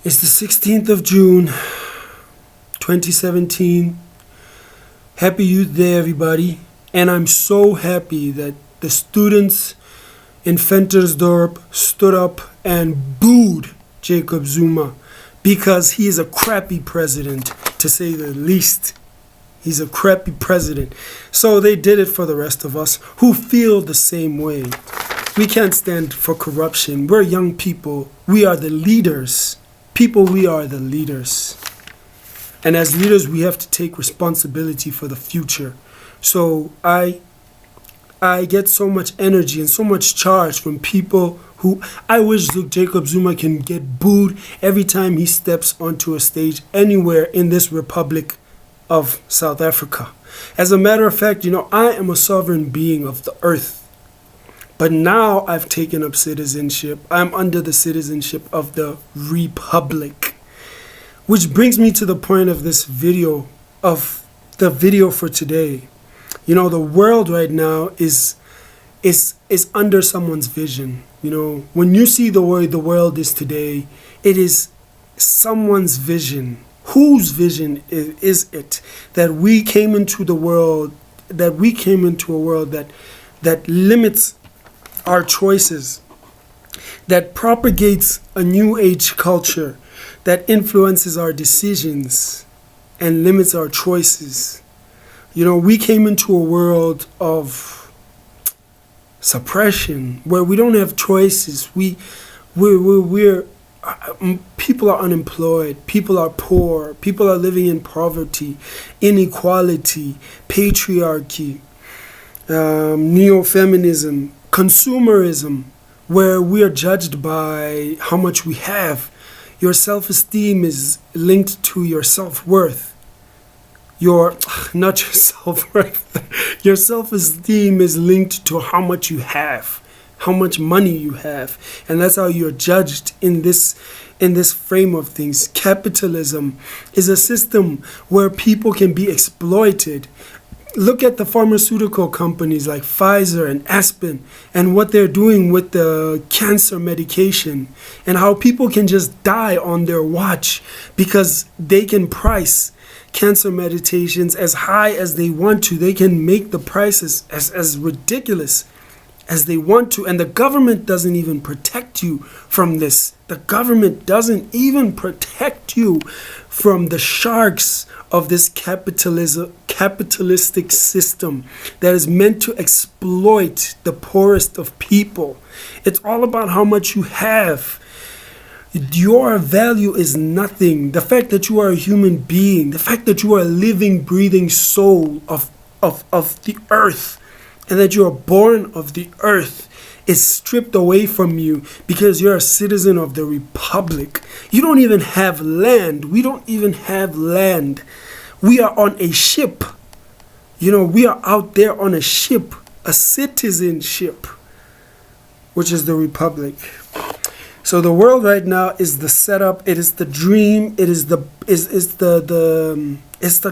It's the 16th of June, 2017. Happy Youth Day, everybody. And I'm so happy that the students in Ventersdorp stood up and booed Jacob Zuma because he is a crappy president, to say the least. He's a crappy president. So they did it for the rest of us who feel the same way. We can't stand for corruption. We're young people. We are the leaders. People, we are the leaders. And as leaders, we have to take responsibility for the future. So I get so much energy and so much charge from people who I wish Jacob Zuma can get booed every time he steps onto a stage anywhere in this Republic of South Africa. As a matter of fact, I am a sovereign being of the earth. But now I've taken up citizenship. I'm under the citizenship of the Republic. Which brings me to the point of this video, of the video for today. The world right now is under someone's vision. When you see the way the world is today, it is someone's vision. Whose vision is it that we came into the world, that we came into a world that limits our choices, that propagates a new age culture, that influences our decisions and limits our choices? We came into a world of suppression where we don't have choices. People are unemployed, people are poor, people are living in poverty, inequality, patriarchy, neo-feminism, consumerism, where we are judged by how much we have. Your self-esteem is linked to your self-worth. Not your self-worth. Your self-esteem is linked to how much you have, how much money you have. And that's how you're judged in this frame of things. Capitalism is a system where people can be exploited. Look at the pharmaceutical companies like Pfizer and Aspen and what they're doing with the cancer medication, and how people can just die on their watch because they can price cancer medications as high as they want to. They can make the prices as ridiculous as they want to, and the government doesn't even protect you from this. The government doesn't even protect you from the sharks of this capitalistic system that is meant to exploit the poorest of people. It's all about how much you have. Your value is nothing. The fact that you are a human being, the fact that you are a living, breathing soul of the earth, and that you are born of the earth, is stripped away from you because you're a citizen of the Republic. You don't even have land. We don't even have land. We are on a ship. We are out there on a ship, a citizenship, which is the Republic. So the world right now is the setup. It is the dream. It is the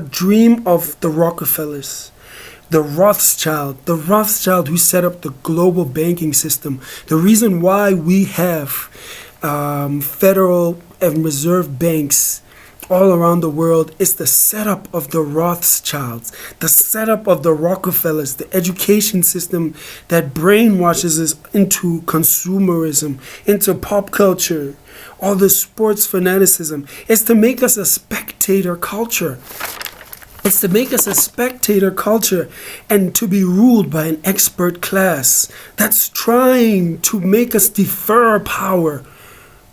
dream of the Rockefellers. The Rothschild who set up the global banking system. The reason why we have federal and reserve banks all around the world is the setup of the Rothschilds, the setup of the Rockefellers, the education system that brainwashes us into consumerism, into pop culture, all the sports fanaticism. It's to make us a spectator culture. It's to make us a spectator culture and to be ruled by an expert class that's trying to make us defer power.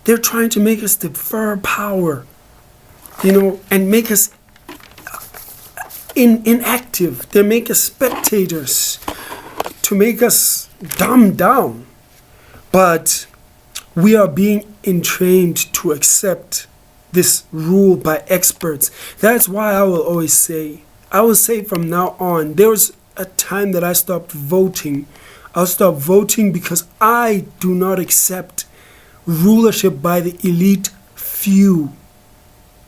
They're trying to make us defer power, and make us inactive. They make us spectators to make us dumb down. But we are being entrained to accept this rule by experts. That's why I will say from now on, there was a time that I stopped voting. I'll stop voting because I do not accept rulership by the elite few.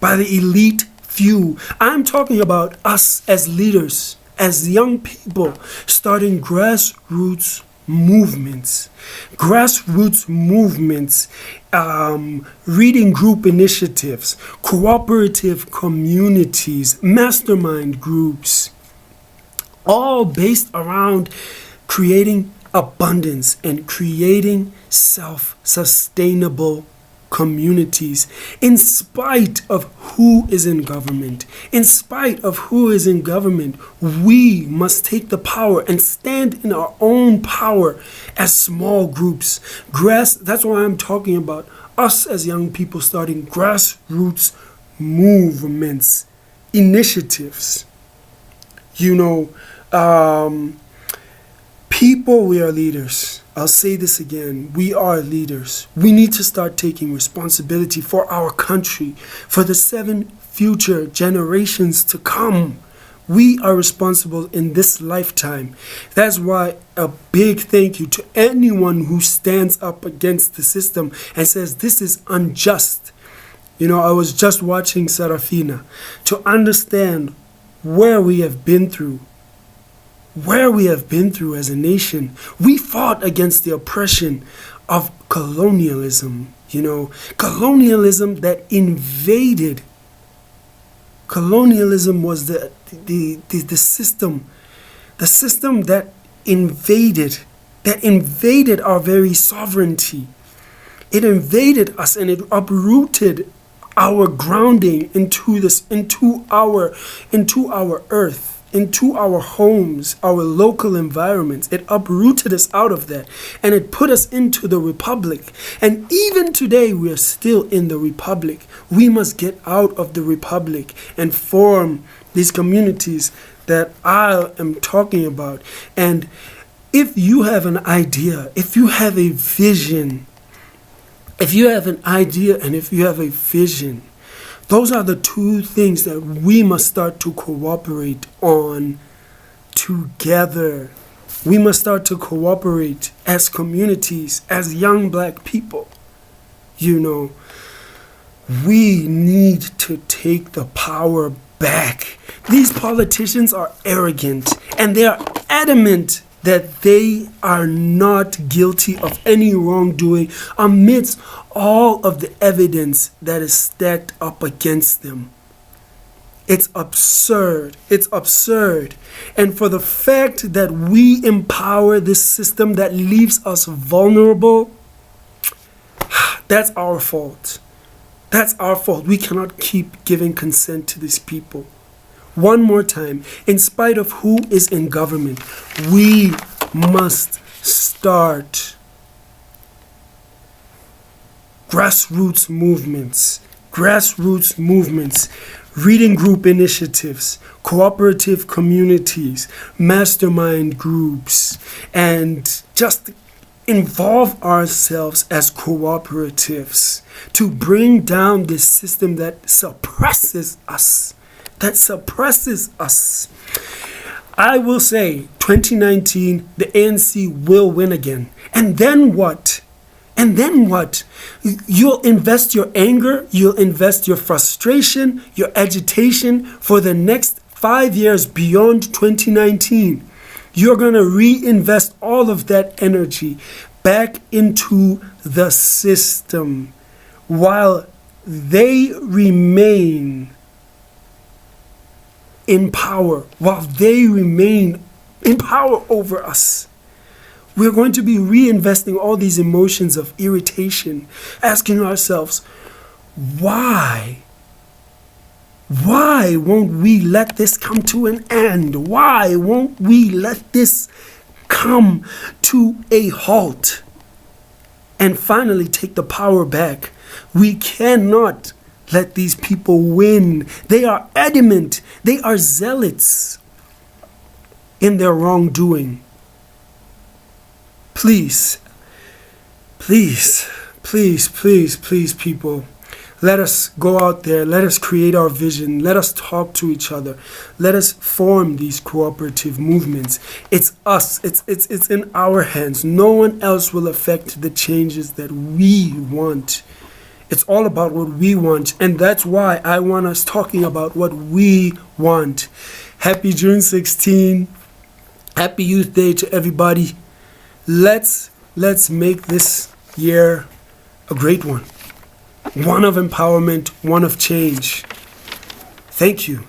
By the elite few. I'm talking about us as leaders, as young people, starting grassroots movements. Reading group initiatives, cooperative communities, mastermind groups, all based around creating abundance and creating self-sustainable communities in spite of who is in government. In spite of who is in government, we must take the power and stand in our own power as small groups. That's why I'm talking about us as young people starting grassroots movements, initiatives. People, we are leaders. I'll say this again. We are leaders. We need to start taking responsibility for our country, for the 7 future generations to come. We are responsible in this lifetime. That's why a big thank you to anyone who stands up against the system and says this is unjust. I was just watching Sarafina to understand where we have been through. Where we have been through as a nation. We fought against the oppression of colonialism, colonialism that invaded. Colonialism was the system that invaded our very sovereignty. It invaded us and it uprooted our grounding into our earth, into our homes, our local environments. It uprooted us out of that and it put us into the republic. And even today we are still in the republic. We must get out of the republic and form these communities that I am talking about. And if you have an idea, if you have a vision, if you have an idea and if you have a vision, those are the 2 things that we must start to cooperate on together. We must start to cooperate as communities, as young black people. We need to take the power back. These politicians are arrogant and they are adamant that they are not guilty of any wrongdoing amidst all of the evidence that is stacked up against them. It's absurd. It's absurd. And for the fact that we empower this system that leaves us vulnerable, that's our fault. That's our fault. We cannot keep giving consent to these people. One more time, in spite of who is in government, we must start grassroots movements, reading group initiatives, cooperative communities, mastermind groups, and just involve ourselves as cooperatives to bring down this system that suppresses us. I will say 2019, the ANC will win again. And then what? You'll invest your anger, you'll invest your frustration, your agitation for the next 5 years beyond 2019. You're going to reinvest all of that energy back into the system while they remain in power, over us. We're going to be reinvesting all these emotions of irritation, asking ourselves, why? Why won't we let this come to an end? Why won't we let this come to a halt and finally take the power back? We cannot let these people win. They are adamant. They are zealots in their wrongdoing. Please, people, let us go out there. Let us create our vision. Let us talk to each other. Let us form these cooperative movements. It's us. It's in our hands. No one else will affect the changes that we want. It's all about what we want, and that's why I want us talking about what we want. Happy June 16. Happy Youth Day to everybody. let's make this year a great one. One of empowerment, one of change. Thank you.